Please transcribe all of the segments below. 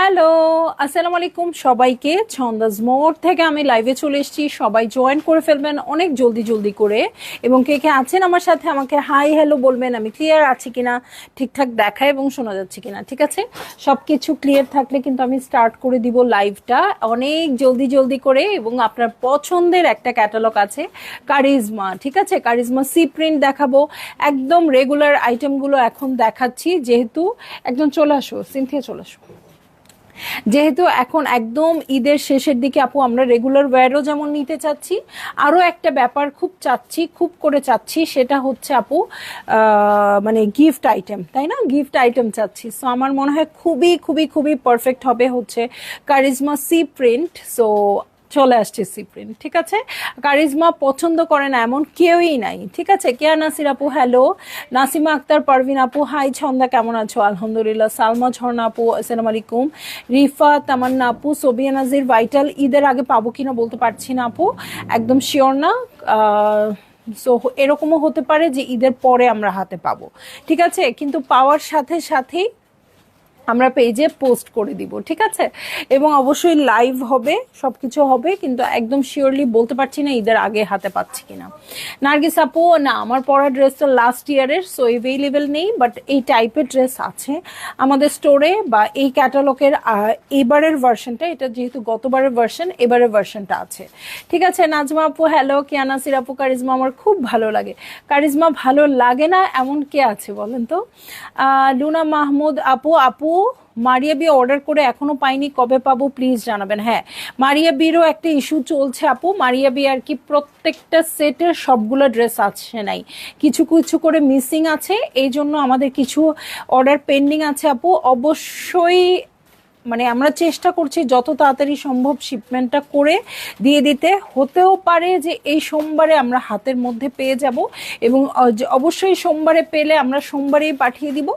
Hello, আসসালামু আলাইকুম সবাইকে। ছন্দাজ মোড় থেকে আমি লাইভে চলে এসেছি। সবাই জয়েন করে ফেলবেন অনেক জলদি জলদি করে, এবং কে কে আছেন আমার সাথে আমাকে হাই হ্যালো বলবেন। আমি ক্লিয়ার আছি কিনা, ঠিকঠাক দেখা এবং শোনা যাচ্ছে কিনা। ঠিক আছে, সব কিছু ক্লিয়ার থাকলে কিন্তু আমি স্টার্ট করে দিব লাইভটা অনেক জলদি জলদি করে। এবং আপনার পছন্দের একটা ক্যাটালগ আছে কারিজমা, ঠিক আছে, কারিজমা সি প্রিন্ট দেখাবো। একদম রেগুলার আইটেমগুলো এখন দেখাচ্ছি, যেহেতু একদম চলে আসো সিনথিয়া, চলে আসো। যেহেতু এখন একদম ঈদের শেষের দিকে আপু, আমরা রেগুলার ওয়্যারও যেমন নিতে চাচ্ছি, আরও একটা ব্যাপার খুব চাচ্ছি, খুব করে চাচ্ছি, সেটা হচ্ছে আপু মানে গিফট আইটেম, তাই না? গিফট আইটেম চাচ্ছি। সো আমার মনে হয় খুবই খুবই খুবই পারফেক্ট হবে হচ্ছে কারিজমা সি প্রিন্ট। সো চলে আসছে সি প্রিন্ট, ঠিক আছে। কারিজমা পছন্দ করে না এমন কেউই নাই, ঠিক আছে। কেয়া নাসির আপু হ্যালো, নাসিমা আক্তার পারভিন আপু হাই, ছন্দা কেমন আছো? আলহামদুলিল্লাহ। সালমা ঝর্ণা আপু আসসালামু আলাইকুম। রিফা তামান্না আপু, সোবিয়া নাজির ভাইটাল ঈদের আগে পাবো কিনা বলতে পারছি না আপু, একদম শিওর না। সো এরকমও হতে পারে যে ঈদের পরে আমরা হাতে পাবো, ঠিক আছে, কিন্তু পাওয়ার সাথে সাথেই আমরা পেজে পোস্ট করে দিব, ঠিক আছে। এবং অবশ্যই লাইভ হবে, সবকিছু হবে, কিন্তু একদম শিওরলি বলতে পারছি না ঈদের আগে হাতে পাচ্ছি কিনা। নার্গিস আপু না, আমার পরা ড্রেসটা লাস্ট ইয়ারের, সো এভেলেবেল নেই, বাট এই টাইপের ড্রেস আছে আমাদের স্টোরে বা এই ক্যাটালগের এবারের ভার্সনটা, এটা যেহেতু গতবারের ভার্সন, এবারের ভার্সনটা আছে, ঠিক আছে। নাজমা আপু হ্যালো, কিয়ানাসির আপু কারিজমা আমার খুব ভালো লাগে। কারিজমা ভালো লাগে না এমন কে আছে বলেন তো? লুনা মাহমুদ আপু, আপু মারিয়া বি অর্ডার করে এখনো পাইনি, কবে পাবো প্লিজ জানাবেন। হ্যাঁ, মারিয়া বিরও একটা ইস্যু চলছে আপু। মারিয়া বি আর কি প্রত্যেকটা সেটের সবগুলো ড্রেস আছে নাই, কিছু কিছু করে মিসিং আছে, এই জন্য আমাদের কিছু অর্ডার পেন্ডিং আছে আপু। অবশ্যই মানে আমরা চেষ্টা করছি যত তাড়াতাড়ি সম্ভব শিপমেন্টটা করে দিয়ে দিতে। হতেও পারে যে এই সোমবারে আমরা হাতের মধ্যে পেয়ে যাব, এবং অবশ্যই সোমবারে পেলে আমরা সোমবারেই পাঠিয়ে দিব,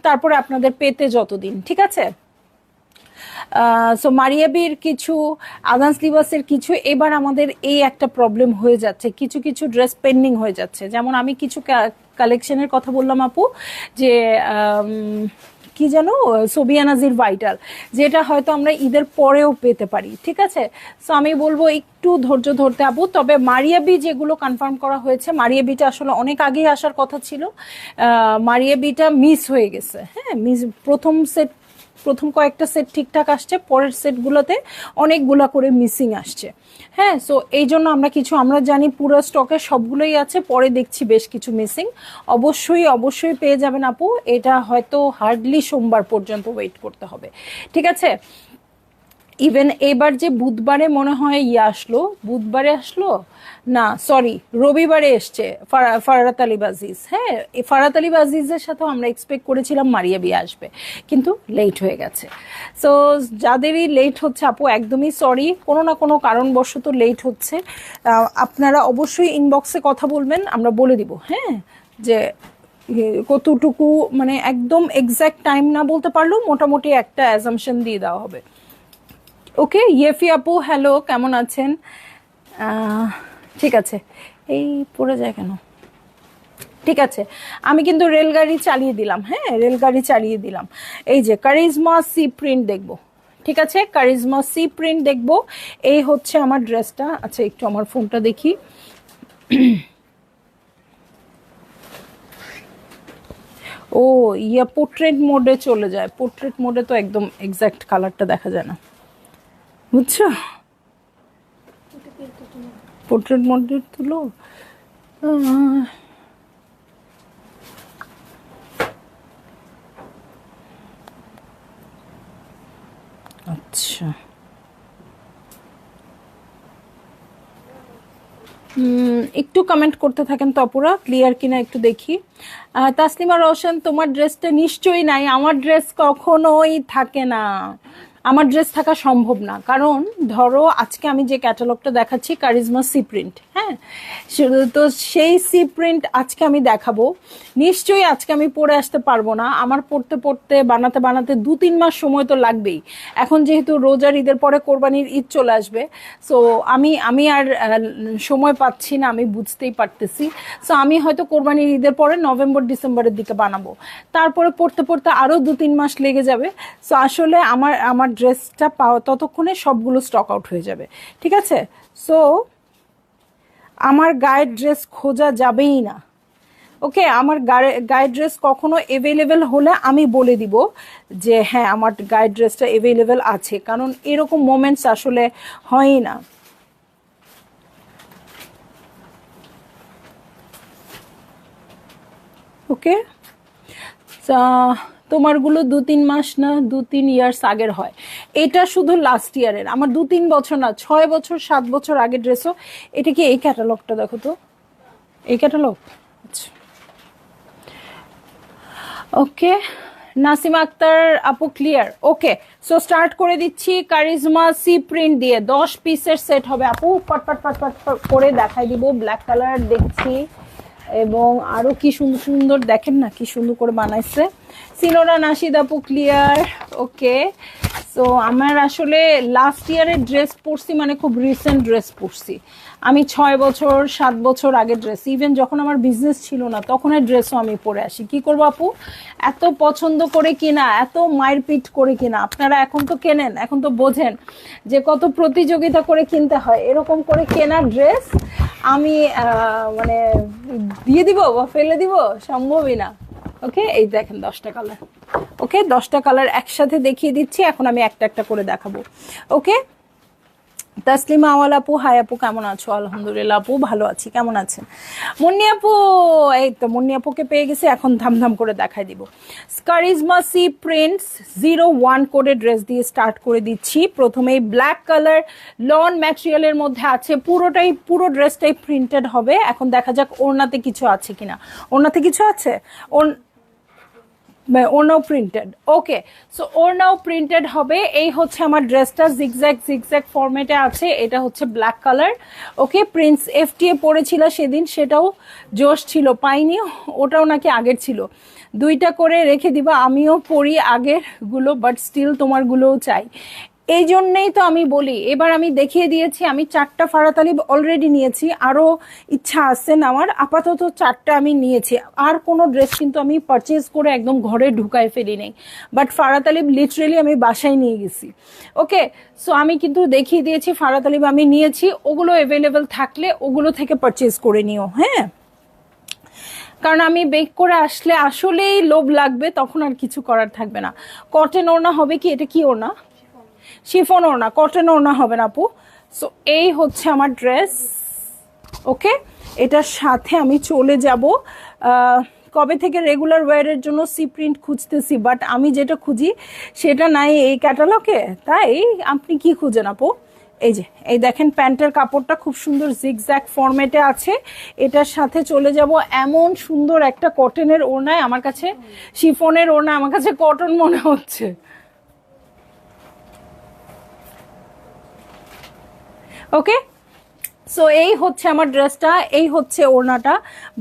তারপরে আপনাদের পেতে যতদিন, ঠিক আছে। সো মারিয়াবির কিছু, আদান্স লিবাসের কিছু, এবার আমাদের এই একটা প্রবলেম হয়ে যাচ্ছে, কিছু কিছু ড্রেস পেন্ডিং হয়ে যাচ্ছে। যেমন আমি কিছু কালেকশনের কথা বললাম আপু, যে কি যেন সোবিয়া নাজির ভাইটাল, যেটা হয়তো আমরা ঈদের পরেও পেতে পারি, ঠিক আছে। সো আমি বলবো একটু ধৈর্য ধরতে আপু। তবে মারিয়াবি যেগুলো কনফার্ম করা হয়েছে, মারিয়াবিটা আসলে অনেক আগেই আসার কথা ছিল, মারিয়াবিটা মিস হয়ে গেছে। হ্যাঁ, মিস, প্রথম কয়েকটা সেট ঠিকঠাক আসছে, পরের সেটগুলোতে অনেকগুলা করে মিসিং আসছে। হ্যাঁ, সো এই জন্য আমরা জানি পুরো স্টকে সবগুলোই আছে, পরে দেখছি বেশ কিছু মিসিং। অবশ্যই অবশ্যই পেয়ে যাবেন আপু, এটা হয়তো হার্ডলি সোমবার পর্যন্ত ওয়েট করতে হবে, ঠিক আছে। ইভেন এবার যে বুধবারে মনে হয় বুধবারে আসলো না, সরি রবিবারে এসছে ফারাত আলী বাজিজ। হ্যাঁ, এই ফারাত আলী বাজিজের সাথেও আমরা এক্সপেক্ট করেছিলাম মারিয়াবি আসবে, কিন্তু লেট হয়ে গেছে। সো যাদেরই লেট হচ্ছে আপু, একদমই সরি, কোনো না কোনো কারণবশত লেট হচ্ছে। আপনারা অবশ্যই ইনবক্সে কথা বলবেন, আমরা বলে দিব, হ্যাঁ, যে কতটুকু, মানে একদম এক্স্যাক্ট টাইম না বলতে পারলেও মোটামুটি একটা অ্যাজাম্পশন দিয়ে দেওয়া হবে। ওকে, ইয়েফি আপু হ্যালো, কেমন আছেন? ঠিক আছে, এই পড়ে যায় কেন? ঠিক আছে, আমি কিন্তু রেলগাড়ি চালিয়ে দিলাম। হ্যাঁ, রেলগাড়ি চালিয়ে দিলাম। এই যে কারিজমা সি প্রিন্ট দেখবো, ঠিক আছে, কারিজমা সি প্রিন্ট দেখবো। এই হচ্ছে আমার ড্রেসটা। আচ্ছা, একটু আমার ফোনটা দেখি। ও ইয়া, পোর্ট্রেট মোডে চলে যায়। পোর্ট্রেট মোডে তো একদম এক্স্যাক্ট কালারটা দেখা যায় না, বুঝছো? পোর্ট্রেট মোডে তুলো। আচ্ছা, একটু কমেন্ট করতে থাকেন তো আপুরা, ক্লিয়ার কিনা একটু দেখি। তাসলিমা রওশন, তোমার ড্রেসটা নিশ্চয়ই নাই। আমার ড্রেস কখনোই থাকে না, আমার ড্রেস থাকা সম্ভব না। কারণ ধরো আজকে আমি যে ক্যাটালগটা দেখাচ্ছি কারিজমা সি প্রিন্ট, হ্যাঁ, তো সেই সি প্রিন্ট আজকে আমি দেখাবো, নিশ্চয়ই আজকে আমি পরে আসতে পারবো না। আমার পড়তে পড়তে বানাতে বানাতে 2-3 মাস সময় তো লাগবেই। এখন যেহেতু রোজার ঈদের পরে কোরবানির ঈদ চলে আসবে, সো আমি আর সময় পাচ্ছি না, আমি বুঝতেই পারতেছি। সো আমি হয়তো কোরবানির ঈদের পরে নভেম্বর ডিসেম্বরের দিকে বানাবো, তারপরে পড়তে পড়তে আরও 2-3 মাস লেগে যাবে। সো আসলে আমার ড্রেসটা পাওয়া ততক্ষণে সবগুলো স্টক আউট হয়ে যাবে, ঠিক আছে? সো আমার গায়ের ড্রেস খোঁজা যাবেই না, ওকে? আমার গায়ের ড্রেস কখনো অ্যাভেলেবেল হলে আমি বলে দিব যে হ্যাঁ আমার গায়ের ড্রেসটা অ্যাভেলেবেল আছে, কারণ এরকম মোমেন্টস আসলে হয়ই না। ওকে, তোমারগুলো 2-3 মাস না 2-3 ইয়ার্স আগের হয়, এটা শুধু লাস্ট ইয়ারের। আমার 2-3 বছর না 6 বছর 7 বছর আগের ড্রেসও। এটা কি এই ক্যাটালগটা? দেখো তো, এই ক্যাটালগ। আচ্ছা, ওকে, নাসিমা আক্তার আপু ক্লিয়ার। ওকে, সো স্টার্ট করে দিচ্ছি কারিজমা সি প্রিন্ট দিয়ে। 10 পিসের সেট হবে আপু, পটপট পটপট করে দেখাই দিব। ব্ল্যাক কালার দেখছি, এবং আরো কি সুন্দর সুন্দর, দেখেন না কি সুন্দর করে বানাইছে। সিনোরা নাশিদ আপু ক্লিয়ার। ওকে, সো আমার আসলে লাস্ট ইয়ারের ড্রেস পরছি, মানে খুব রিসেন্ট ড্রেস পরছি আমি। 6 বছর 7 বছর আগের ড্রেস, ইভেন যখন আমার বিজনেস ছিল না তখনের ড্রেসও আমি পরে আসি। কি করবো আপু, এত পছন্দ করে কিনা, এত মারপিট করে কিনা। আপনারা এখন তো কেনেন, এখন তো বোঝেন যে কত প্রতিযোগিতা করে কিনতে হয়। এরকম করে কেনা ড্রেস আমি মানে দিয়ে দিব বা ফেলে দিব, সম্ভবই না। ওকে, এই দেখেন 10টা কালার। ওকে, 10টা কালার একসাথে দেখিয়ে দিচ্ছি, এখন আমি একটা একটা করে দেখাবো। ওকে, তাসলিমা আওয়াল আপু, হাই আপু, কেমন আছো? আলহামদুলিল্লাহ আপু ভালো আছি, কেমন আছেন? মুন্নি আপু, এই তো মুন্নি আপুকে পেয়ে গেছি, এখন ধামধাম করে দেখাই দিব। কারিজমা সি প্রিন্টস 01 কোডে ড্রেস দিয়ে স্টার্ট করে দিচ্ছি। প্রথমেই ব্ল্যাক কালার লন ম্যাটেরিয়ালের মধ্যে আছে, পুরো ড্রেসটাই প্রিন্টেড হবে। এখন দেখা যাক ওড়নাতে কিছু আছে কিনা। ওড়নাতে কিছু আছে, ওড়নাও প্রিন্টেড। ওকে, সো ওড়নাও প্রিন্টেড হবে। এই হচ্ছে আমার ড্রেসটা, জিগজ্যাগ ফরম্যাটে আছে। এটা হচ্ছে ব্ল্যাক কালার। ওকে, প্রিন্স FTA পরেছিল সেদিন, সেটাও জোশ ছিল, পাইনি। ওটাও নাকি আগের ছিল। 2টা করে রেখে দিবা, আমিও পরি আগের গুলো, বাট স্টিল তোমারগুলোও চাই। এই জন্যেই তো আমি বলি, এবার আমি দেখিয়ে দিয়েছি, আমি 4টা ফারাতালি অলরেডি নিয়েছি, আরও ইচ্ছা আছে নেওয়ার। আপাতত 4টা আমি নিয়েছি, আর কোনো ড্রেস কিন্তু আমি পারচেজ করে একদম ঘরে ঢুকায় ফেলি নেই, বাট ফারাতালিব লিটারেলি আমি বাসায় নিয়ে গেছি। ওকে, সো আমি কিন্তু দেখিয়ে দিয়েছি ফারাতালিব আমি নিয়েছি, ওগুলো অ্যাভেলেবেল থাকলে ওগুলো থেকে পারচেজ করে নিও। হ্যাঁ, কারণ আমি বেক করে আসলে আসলেই লোভ লাগবে, তখন আর কিছু করার থাকবে না। কটন ওড়না হবে কি? এটা কি ওড়না? শিফন ওড়না, কটন ওড়না হবে না আপু। সো এই হচ্ছে আমার ড্রেস। ওকে, এটার সাথে আমি চলে যাব। কবে থেকে রেগুলার ওয়্যারের জন্য সি প্রিন্ট খুঁজতেছি, বাট আমি যেটা খুঁজি সেটা নাই এই ক্যাটালগে। তাই আপনি কি খুঁজেন আপু? এই যে, এই দেখেন প্যান্টের কাপড়টা খুব সুন্দর জিগজ্যাগ ফরম্যাটে আছে। এটার সাথে চলে যাব এমন সুন্দর একটা কটনের ওড়নায়। আমার কাছে শিফনের ওড়না, আমার কাছে কটন মনে হচ্ছে। ওকে, সো এই হচ্ছে আমার ড্রেসটা, এই হচ্ছে ওড়নাটা।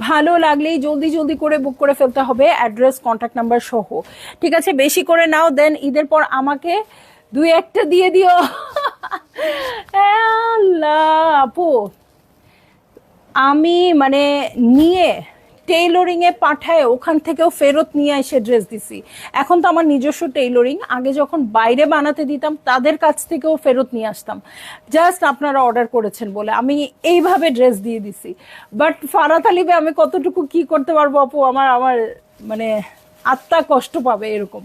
ভালো লাগলেই জলদি জলদি করে বুক করে ফেলতে হবে, অ্যাড্রেস কন্ট্যাক্ট নাম্বার সহ, ঠিক আছে? বেশি করে নাও, দেন ঈদের পর আমাকে 2-1টা দিয়ে দিও। আল্লাহ আপু, আমি মানে নিয়ে টেইলরিং এ পাঠায় ওখান থেকেও ফেরত নিয়ে এসে ড্রেস দিছি। এখন তো আমার নিজস্ব টেইলরিং, আগে যখন বাইরে বানাতে দিতাম তাদের কাছ থেকেও ফেরত নিয়ে আসতাম, জাস্ট আপনারা অর্ডার করেছেন বলে আমি এইভাবে ড্রেস দিয়ে দিছি। বাট ফারাতালিবে আমি কতটুকু কি করতে পারবো আপু, আমার মানে আত্মা কষ্ট পাবে এরকম।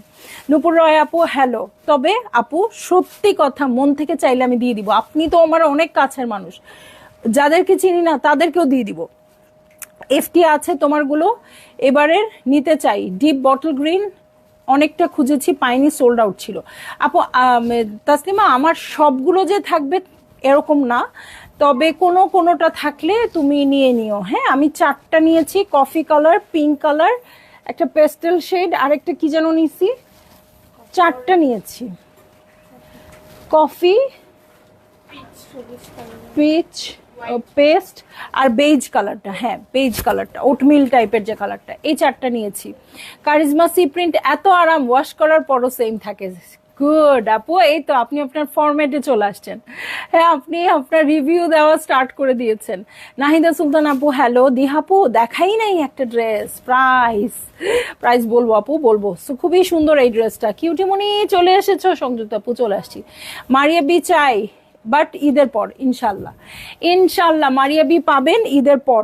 নুপুর রয় আপু হ্যালো। তবে আপু সত্যি কথা, মন থেকে চাইলে আমি দিয়ে দিব। আপনি তো আমার অনেক কাছের মানুষ, যাদেরকে চিনি না তাদেরকেও দিয়ে দিব। FTA আছে তোমারগুলো, এবারের নিতে চাই। ডিপ বটল গ্রিন অনেকটা খুঁজেছি, পাইনি, সোল্ড আউট ছিল। আপু তাসলিমা, আমার সবগুলো যে থাকবে এরকম না, তবে কোনোটা থাকলে তুমি নিয়ে নিও। হ্যাঁ, আমি 4টা নিয়েছি, কফি কালার, পিঙ্ক কালার, একটা পেস্টেল শেড, আরেকটা কি যেন নিয়েছি। 4টা নিয়েছি, কফি, পিচ, পেস্ট আর বেজ কালারটা। হ্যাঁ, বেজ কালারটা, ওটমিল টাইপের যে কালারটা, এই 4টা নিয়েছি। কারিজমা সি প্রিন্ট এত আরাম, ওয়াশ করার পরও সেম থাকে। গুড আপু, এই তো আপনি আপনার ফরম্যাটে চলে আসছেন। হ্যাঁ, আপনি আপনার রিভিউ দেওয়া স্টার্ট করে দিয়েছেন। নাহিদা সুলতান আপু হ্যালো। দিহাপু দেখাই নাই একটা ড্রেস, প্রাইস প্রাইস বলবো আপু বলবো। So, খুবই সুন্দর এই ড্রেসটা। কিউটিমনি চলে এসেছো, সংযুক্ত আপু চলে আসছি। মারিয়া বি চাই বাট ঈদের পর ইনশাল্লাহ, ইনশাল্লাহ মারিয়া বি পাবেন ঈদের পর।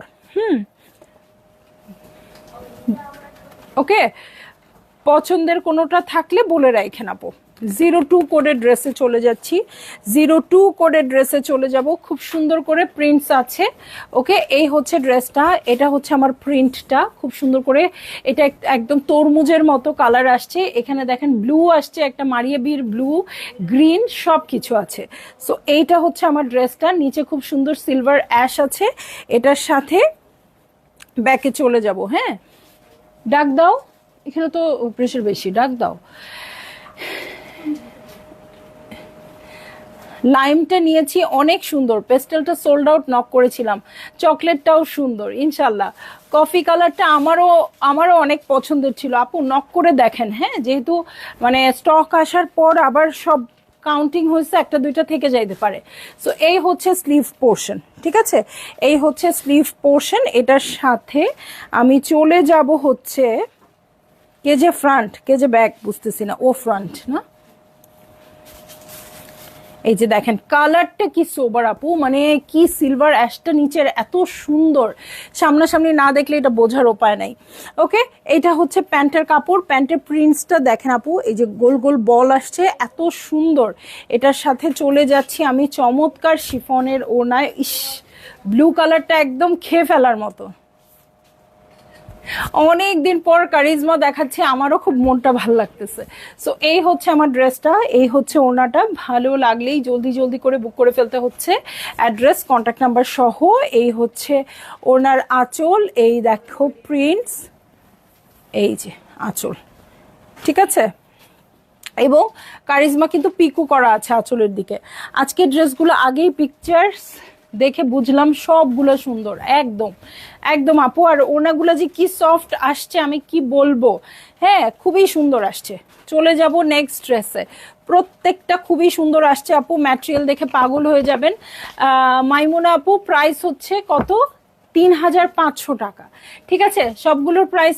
ওকে, পছন্দের কোনোটা থাকলে বলে রাখেন আপু। 02 কোডের ড্রেসে চলে যাচ্ছি, 02 কোডের ড্রেসে চলে যাব। খুব সুন্দর করে প্রিন্টস আছে। ওকে, এই হচ্ছে ড্রেসটা, এটা হচ্ছে আমার প্রিন্টটা খুব সুন্দর করে। এটা একদম তরমুজের মতো কালার আসছে, এখানে দেখেন ব্লু আসছে, একটা মারিয়া বির ব্লু, গ্রিন সব কিছু আছে। সো এইটা হচ্ছে আমার ড্রেসটা, নিচে খুব সুন্দর সিলভার অ্যাশ আছে। এটার সাথে ব্যাকে চলে যাব। হ্যাঁ, ডাক দাও, এখানে তো প্রেশার বেশি, ডাক দাও। লাইমটা নিয়েছি, অনেক সুন্দর। পেস্টেলটা সোল্ড আউট, নক করেছিলাম। চকলেটটাও সুন্দর ইনশাল্লাহ। কফি কালারটা আমারও অনেক পছন্দের ছিল আপু, নক করে দেখেন। হ্যাঁ, যেহেতু মানে স্টক আসার পর আবার সব কাউন্টিং হয়েছে, একটা দুইটা থেকে যাইতে পারে। সো এই হচ্ছে স্লিভ পোর্শন, ঠিক আছে, এই হচ্ছে স্লিভ পোর্শন। এটার সাথে আমি চলে যাব হচ্ছে কে যে ফ্রন্ট কে যে ব্যাক বুঝতেছি না, ও ফ্রন্ট না। এই যে দেখেন কালারটা কি সোবার আপু, মানে কি সিলভার অ্যাশটা নিচের এত সুন্দর, সামনাসামনি না দেখলে এটা বোঝার উপায় নাই। ওকে, এটা হচ্ছে প্যান্টের কাপড়, প্যান্টের প্রিন্টসটা দেখেন আপু, এই যে গোল গোল বল আসছে, এত সুন্দর। এটার সাথে চলে যাচ্ছি আমি চমৎকার শিফনের ওড়নায়। ইস, ব্লু কালারটা একদম খেয়ে ফেলার মতো। অনেক দিন পর কারিজমা দেখাচ্ছে, আমারও খুব মনটা ভালো লাগতেছে। সো এই হচ্ছে আমার ড্রেসটা, এই হচ্ছে ওড়নাটা। ভালো লাগলেই জলদি জলদি করে বুক করে ফেলতে হচ্ছে, অ্যাড্রেস কন্ট্যাক্ট নাম্বার সহ। এই হচ্ছে ওড়নার আঁচল, এই দেখো প্রিন্টস, এই যে আঁচল, ঠিক আছে। এবং কারিজমা কিন্তু পিকও করা আছে আঁচলের দিকে। আজকের ড্রেসগুলো আগেই পিকচার্স দেখে বুঝলাম সবগুলো সুন্দর, একদম একদম আপু। আর ওনাগুলো যে কি সফট আসছে আমি কি বলবো, হ্যাঁ খুবই সুন্দর আসছে। চলে যাব নেক্সট ড্রেসে, প্রত্যেকটা খুবই সুন্দর আসছে আপু, ম্যাটেরিয়াল দেখে পাগল হয়ে যাবেন। মাইমুনা আপু প্রাইস হচ্ছে কত, 3500 টাকা, ঠিক আছে। সবগুলোর প্রাইস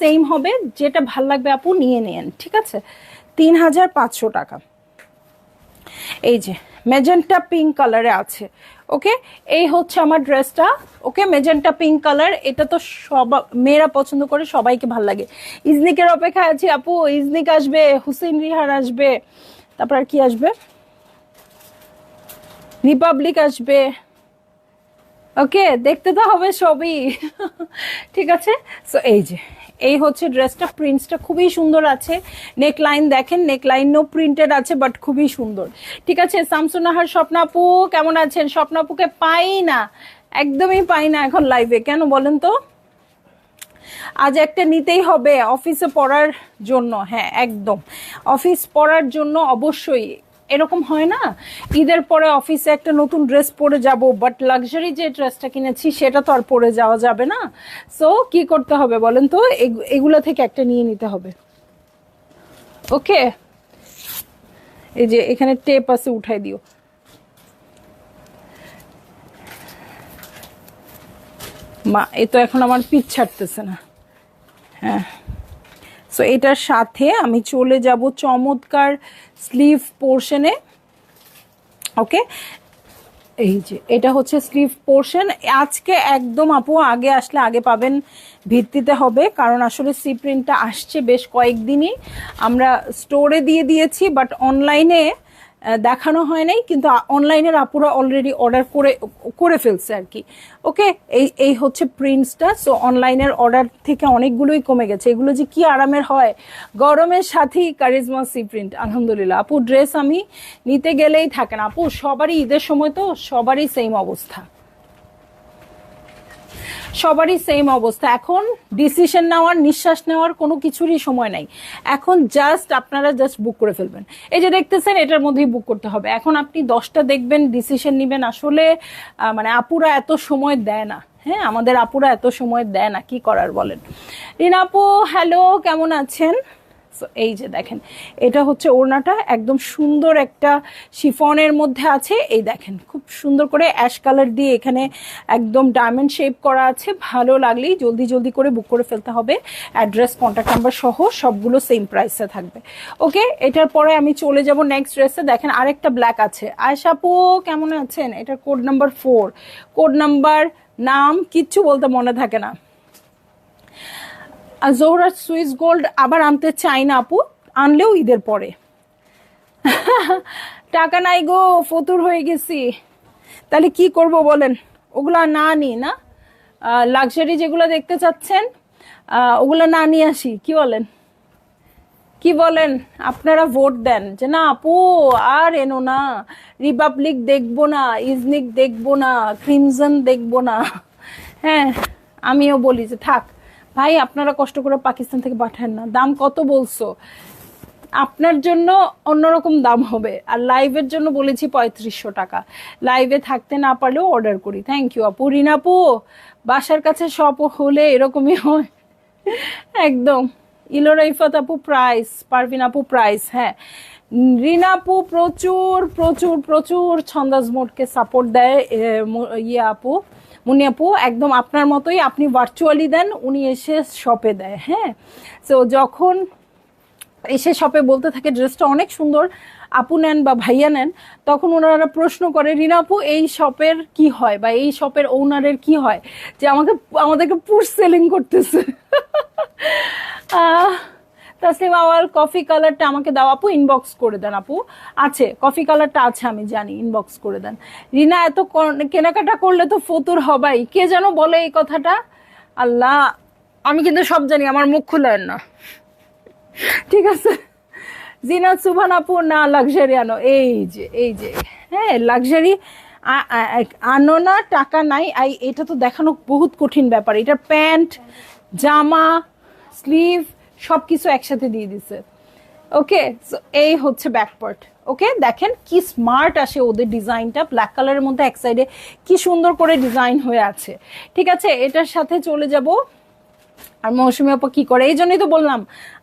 সেম হবে, যেটা ভাল লাগবে আপু নিয়ে নেন, ঠিক আছে। 3500 টাকা। এই যে মেজেন্টা পিঙ্ক কালারে আছে। ওকে, এই হচ্ছে আমার ড্রেসটা। ওকে, মেজেন্টা পিঙ্ক কালার, এটা তো সব মেয়েরা পছন্দ করে, সবাইকে ভাল লাগে। ইজনিকের অপেক্ষায় আছি আপু, ইজনিক আসবে, হুসেইন রিহার আসবে, তারপর আর কি আসবে, রিপাবলিক আসবে। ওকে, দেখতে তো হবে সবই ঠিক আছে। সো এই যে এই হচ্ছে ড্রেসটা, প্রিন্টসটা খুবই সুন্দর আছে। নেক লাইন দেখেন, নেক লাইনও প্রিন্টেড আছে, বাট খুবই সুন্দর, ঠিক আছে। শামসুন্নাহার স্বপ্নাপু কেমন আছেন? স্বপ্নাপুকে পাই না, একদমই পাই না এখন লাইভে, কেন বলেন তো? আজ একটা নিতেই হবে অফিসে পড়ার জন্য। হ্যাঁ একদম, অফিস পড়ার জন্য অবশ্যই। এরকম হয় না, ঈদের পরে অফিসে একটা নতুন ড্রেস পরে যাব, বাট লাক্সারি যে ড্রেসটা কিনেছি সেটা তো আর পরে যাওয়া যাবে না। সো কি করতে হবে বলেন তো, এগুলো থেকে একটা নিয়ে নিতে হবে। ওকে, এই যে এখানে টেপ আছে, উঠাই দিও। মা, এই তো এখন আমার পিঠ ছাড়তেছে না। হ্যাঁ, সো এটার সাথে আমি চলে যাব চমৎকার স্লিভ পোর্শনে। ওকে, এই যে এটা হচ্ছে স্লিভ পোর্শন। আজকে একদম আপু আগে আসলে আগে পাবেন ভিত্তিতে হবে, কারণ আসলে সি প্রিন্টটা আসছে বেশ কয়েকদিনই। আমরা স্টোরে দিয়ে দিয়েছি, বাট অনলাইনে দেখানো হয় নাই, কিন্তু অনলাইনের আপুরা অলরেডি অর্ডার করে ফেলছে আর কি। ওকে, এই হচ্ছে প্রিন্টসটা। সো অনলাইনের অর্ডার থেকে অনেকগুলোই কমে গেছে। এগুলো যে কি আরামের হয়, গরমের সাথেই কারিজমা সি প্রিন্ট, আলহামদুলিল্লাহ। আপু ড্রেস আমি নিতে গেলেই থাকেন আপু, সবারই ঈদের সময় তো সবারই সেম অবস্থা, সবারই সেম অবস্থা। এখন ডিসিশন নেওয়ার, নিঃশ্বাস নেওয়ার কোনো কিছুরই সময় নাই। এখন আপনারা জাস্ট বুক করে ফেলবেন। এই যে দেখতেছেন, এটার মধ্যেই বুক করতে হবে। এখন আপনি 10টা দেখবেন, ডিসিশন নেবেন। আসলে মানে আপুরা এত সময় দেয় না। হ্যাঁ, আমাদের আপুরা এত সময় দেয় না, কি করার বলেন। রিনা আপু হ্যালো, কেমন আছেন? সো এই যে দেখেন, এটা হচ্ছে ওড়নাটা, একদম সুন্দর একটা শিফনের মধ্যে আছে। এই দেখেন খুব সুন্দর করে অ্যাশ কালার দিয়ে এখানে একদম ডায়মন্ড শেপ করা আছে। ভালো লাগলেই জলদি জলদি করে বুক করে ফেলতে হবে। অ্যাড্রেস, কন্ট্যাক্ট নাম্বার সহ সবগুলো সেম প্রাইসে থাকবে। ওকে, এটার পরে আমি চলে যাব নেক্সট ড্রেসে। দেখেন আরেকটা ব্ল্যাক আছে। আয়েশা আপু কেমন আছেন? এটার কোড নাম্বার 4, কোড নাম্বার নাম কিচ্ছু বলতে মনে থাকে না। জোহরা সুইস গোল্ড আবার আনতে চাই না আপু, আনলেও ঈদের পরে। টাকা নাই গো, ফতুর হয়ে গেছি। তাহলে কি করব বলেন? ওগুলা না নি না, লাক্সারি যেগুলো দেখতে চাচ্ছেন ওগুলো না নিয়ে আসি, কি বলেন? কি বলেন? আপনারা ভোট দেন যে না আপু আর এনো না, রিপাবলিক দেখবো না, ইজনিক দেখবো না, ক্রিমজন দেখবো না। হ্যাঁ, আমিও বলি যে থাক ভাই, আপনারা কষ্ট করে পাকিস্তান থেকে পাঠান না। দাম কত বলছো? আপনার জন্য অন্যরকম দাম হবে, আর লাইভের জন্য বলেছি 3500 টাকা। লাইভে থাকতে না পারলেও অর্ডার করি। থ্যাংক ইউ আপু। রিনাপু, বাসার কাছে সব হলে এরকমই হয় একদম। ইলোরা ইফাত আপু প্রাইস, পারভিন আপু প্রাইস। হ্যাঁ, রিনাপু প্রচুর প্রচুর প্রচুর ছন্দাজ মোডকে সাপোর্ট দেয়। ইয়ে আপু, মুনি আপু একদম আপনার মতোই, আপনি ভার্চুয়ালি দেন, উনি এসে শপে দেয়। হ্যাঁ, তো যখন এসে শপে বলতে থাকে ড্রেসটা অনেক সুন্দর, আপু নেন বা ভাইয়া নেন, তখন ওনারা প্রশ্ন করে রিনা আপু এই শপের কি হয় বা এই শপের ওনারের কি হয় যে আমাদেরকে পুশ সেলিং করতেছে। তাসলিম আওয়াল, কফি কালারটা আমাকে দাও আপু, ইনবক্স করে দেন আপু। আছে কফি কালারটা আছে, আমি জানি, ইনবক্স করে দেন। রিনা এত কেনাকাটা করলে তো ফতুর হবাই, কে যেন বলে এই কথাটা? আল্লাহ, আমি কিন্তু সব জানি, আমার মুখ খুলেন না, ঠিক আছে? জিনাত সুবহান আপু, না লাক্সারি আনো। এই যে হ্যাঁ, লাক্সারি আনো না, টাকা নাই। এটা তো দেখানো বহুত কঠিন ব্যাপার। এটা প্যান্ট, জামা, স্লিভ সবকিছু একসাথে দিয়ে দিছে। ওকে, এই হচ্ছে ব্যাক পার্ট। ওকে, দেখেন কি স্মার্ট আসে ওদের ডিজাইনটা, ব্ল্যাক কালারের মধ্যে এক সাইডে কি সুন্দর করে ডিজাইন হয়ে আছে। ঠিক আছে, এটার সাথে চলে যাব। আর মৌসুমী আপা কি করে, এই জন্যই তো বললাম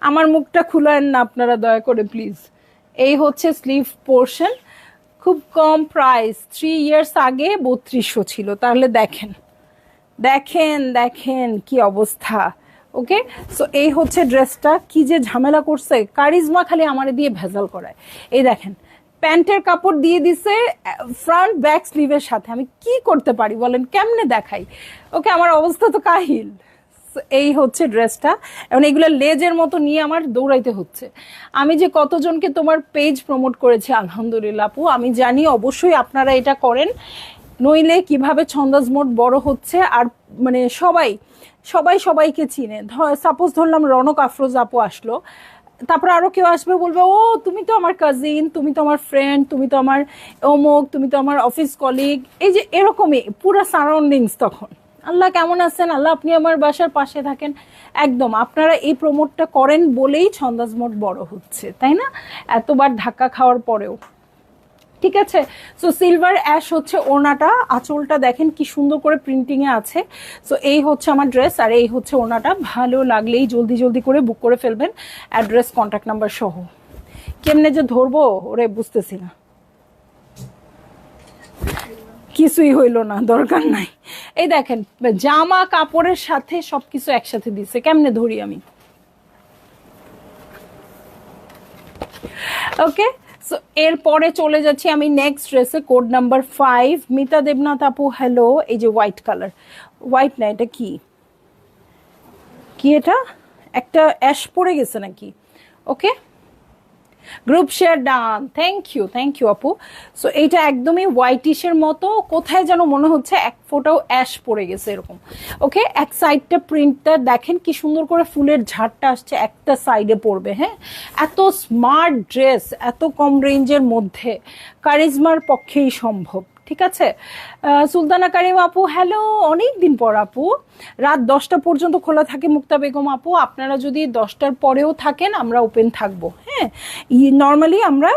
আমার মুখটা খুলেন না আপনারা দয়া করে প্লিজ। এই হচ্ছে স্লিভ পোর্শন, খুব কম প্রাইস, 3 ইয়ার্স আগে 3200 ছিল। তাহলে দেখেন দেখেন দেখেন কি অবস্থা। ওকে, সো এই হচ্ছে ড্রেসটা। কি যে ঝামেলা করছে কারিজমা, খালি আমারে দিয়ে ভেজাল করায়। এই দেখেন প্যান্টের কাপড় দিয়ে দিছে ফ্রন্ট ব্যাক স্লিভের সাথে, আমি কি করতে পারি বলেন? কেমনে দেখাই? ওকে, আমার অবস্থা তো কাহিল। এই হচ্ছে ড্রেসটা, এবং এগুলো লেজের মতো নিয়ে আমার দৌড়াইতে হচ্ছে। আমি যে কতজনকে তোমার পেজ প্রমোট করেছি, আলহামদুলিল্লাহ আপু, আমি জানি অবশ্যই আপনারা এটা করেন, নইলে কিভাবে ছন্দাজ মোড বড় হচ্ছে। আর মানে সবাই সবাই সবাইকে চিনে। সাপোজ ধরলাম রনক আফরোজ আপু আসলো, তারপর আরো কেউ আসবে, বলবে ও তুমি তো আমার কাজিন, তুমি তো আমার ফ্রেন্ড, তুমি তো আমার অমুক, তুমি তো আমার অফিস কলিগ। এই যে এরকমই পুরো সারাউন্ডিংস। তখন আল্লাহ কেমন আছেন, আল্লাহ আপনি আমার বাসার পাশে থাকেন। একদম আপনারা এই প্রমোটটা করেন বলেই ছন্দাজ মোড বড় হচ্ছে, তাই না? এতবার ধাক্কা খাওয়ার পরেও। ঠিক আছে, সো সিলভার অ্যাশ হচ্ছে ওড়নাটা, আঁচলটা দেখেন কি সুন্দর করে প্রিন্টিং এ আছে। সো এই হচ্ছে আমার ড্রেস, আর এই হচ্ছে ওড়নাটা। ভালো লাগলেই জলদি জলদি করে বুক করে ফেলবেন, অ্যাড্রেস, কন্ট্যাক্ট নাম্বার সহ। কেমনে যে ধরবো ওরে বুঝতেছি না, কিছুই হইল না, দরকার নাই। এই দেখেন জামা কাপড়ের সাথে সবকিছু একসাথে দিছে, কেমনে ধরি আমি? ওকে, সো এরপরে চলে যাচ্ছি আমি নেক্সট ড্রেসে, কোড নাম্বার 5। মিতা দেবনাথ আপু হ্যালো। এই যে হোয়াইট কালার, হোয়াইট না, এটা কি কি এটা একটা অ্যাশ পড়ে গেছে নাকি? Okay, group share done, thank you আপু। সো এইটা একদমই হোয়াইটিশের মতো, কোথায় যেন মনে হচ্ছে এক ফোঁটাও অ্যাশ পড়ে গেছে এরকম। ওকে, এক সাইডটা প্রিন্টটা দেখেন কি সুন্দর করে ফুলের ঝাড়টা আসছে, একটা সাইডে পড়বে। হ্যাঁ, এত স্মার্ট ড্রেস এত কম রেঞ্জের মধ্যে কারিজমার পক্ষেই সম্ভব। ঠিক আছে, সুলতানা কারিম আপু হ্যালো, অনেক দিন পর আপু। রাত 10টা পর্যন্ত খোলা থাকে মুক্তা বেগম আপু, আপনারা যদি 10টার পরেও থাকেন আমরা ওপেন থাকবো। হ্যাঁ, নর্মালি আমরা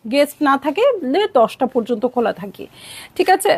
গেস্ট না থাকে 10টা পর্যন্ত খোলা থাকি। ঠিক আছে।